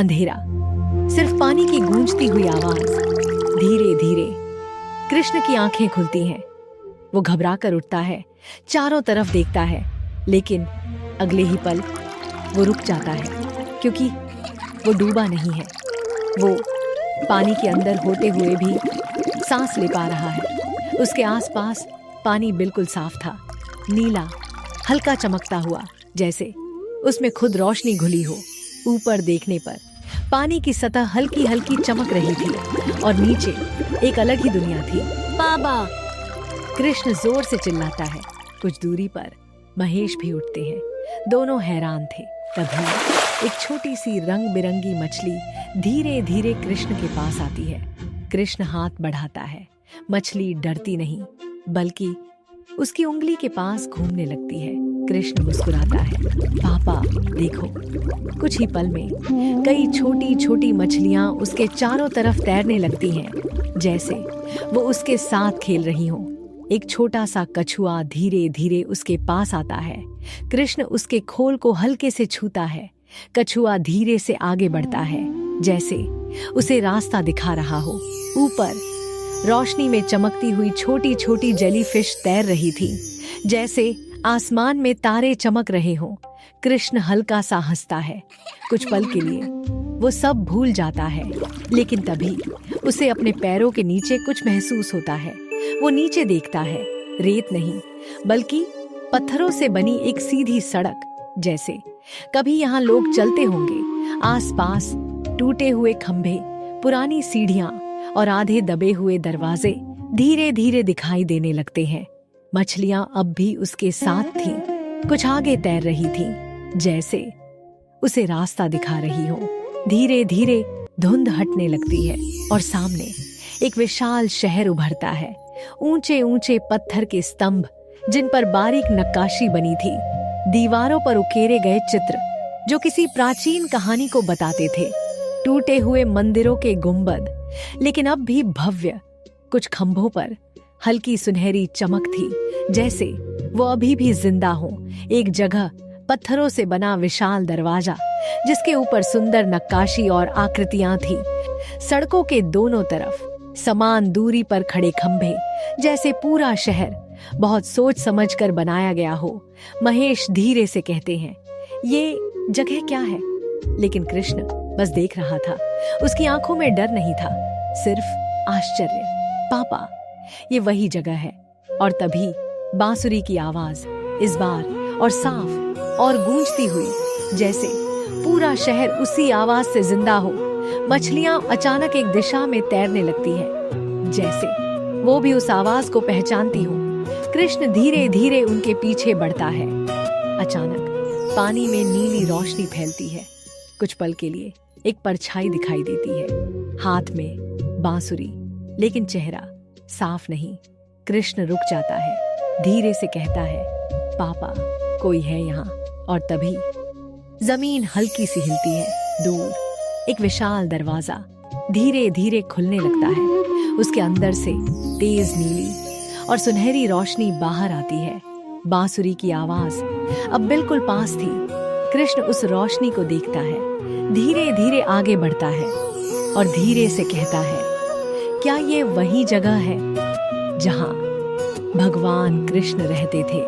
अंधेरा, सिर्फ पानी की गूंजती हुई आवाज। धीरे धीरे कृष्ण की आंखें खुलती हैं। वो घबरा कर उठता है, चारों तरफ देखता है, लेकिन अगले ही पल वो रुक जाता है, क्योंकि वो डूबा नहीं है। वो पानी के अंदर होते हुए भी सांस ले पा रहा है। उसके आसपास पानी बिल्कुल साफ था, नीला, हल्का चमकता हुआ, जैसे उसमें खुद रोशनी घुली हो। ऊपर देखने पर पानी की सतह हल्की हल्की चमक रही थी और नीचे एक अलग ही दुनिया थी। बाबा! कृष्ण जोर से चिल्लाता है। कुछ दूरी पर महेश भी उठते हैं। दोनों हैरान थे। तभी एक छोटी सी रंग बिरंगी मछली धीरे धीरे कृष्ण के पास आती है। कृष्ण हाथ बढ़ाता है। मछली डरती नहीं, बल्कि उसकी उंगली के पास घूमने लगती है। कृष्ण मुस्कुराता है। पापा देखो। कुछ ही पल में कई छोटी छोटी मछलियां उसके चारों तरफ तैरने लगती हैं, जैसे वो उसके साथ खेल रही हों। एक छोटा सा कछुआ धीरे धीरे उसके पास आता है। कृष्ण उसके खोल को हल्के से छूता है। कछुआ धीरे से आगे बढ़ता है, जैसे उसे रास्ता दिखा रहा हो। ऊपर रोशनी में चमकती हुई छोटी छोटी जेलीफिश तैर रही थी, जैसे आसमान में तारे चमक रहे हों। कृष्ण हल्का सा हंसता है। कुछ पल के लिए वो सब भूल जाता है, लेकिन तभी उसे अपने पैरों के नीचे कुछ महसूस होता है। वो नीचे देखता है। रेत नहीं, बल्कि पत्थरों से बनी एक सीधी सड़क, जैसे कभी यहाँ लोग चलते होंगे। आसपास टूटे हुए खंभे, पुरानी सीढ़ियां और आधे दबे हुए दरवाजे धीरे धीरे दिखाई देने लगते हैं। मछलियां अब भी उसके साथ थीं, कुछ आगे तैर रही थीं, जैसे उसे रास्ता दिखा रही हो। धीरे धीरे धुंध हटने लगती है और सामने एक विशाल शहर उभरता है। ऊंचे ऊंचे पत्थर के स्तंभ, जिन पर बारीक नक्काशी बनी थी, दीवारों पर उकेरे गए चित्र जो किसी प्राचीन कहानी को बताते थे। टूटे हुए मंदिरों के गुंबद, लेकिन अब भी भव्य। कुछ खंभों पर हल्की सुनहरी चमक थी, जैसे वो अभी भी जिंदा हो। एक जगह पत्थरों से बना विशाल दरवाजा, जिसके ऊपर सुंदर नक्काशी और आकृतियां थी। सड़कों के दोनों तरफ समान दूरी पर खड़े खंभे, जैसे पूरा शहर बहुत सोच समझ कर बनाया गया हो। महेश धीरे से कहते हैं, ये जगह क्या है? लेकिन कृष्ण बस देख रहा था। उसकी आंखों में डर नहीं था, सिर्फ आश्चर्य। पापा, ये वही जगह है। और तभी बांसुरी की आवाज, इस बार और साफ और गूंजती हुई, जैसे पूरा शहर उसी आवाज से जिंदा हो। मछलियां अचानक एक दिशा में तैरने लगती हैं, जैसे वो भी उस आवाज को पहचानती हो। कृष्ण धीरे धीरे उनके पीछे बढ़ता है। अचानक पानी में नीली रोशनी फैलती है। कुछ पल के लिए एक परछाई दिखाई देती है, हाथ में बांसुरी, लेकिन चेहरा साफ नहीं। कृष्ण रुक जाता है, धीरे से कहता है, पापा कोई है यहाँ? और तभी जमीन हल्की सी हिलती है। दूर एक विशाल दरवाजा धीरे धीरे खुलने लगता है। उसके अंदर से तेज नीली और सुनहरी रोशनी बाहर आती है। बांसुरी की आवाज अब बिल्कुल पास थी। कृष्ण उस रोशनी को देखता है, धीरे धीरे आगे बढ़ता है और धीरे से कहता है, क्या ये वही जगह है जहां भगवान कृष्ण रहते थे?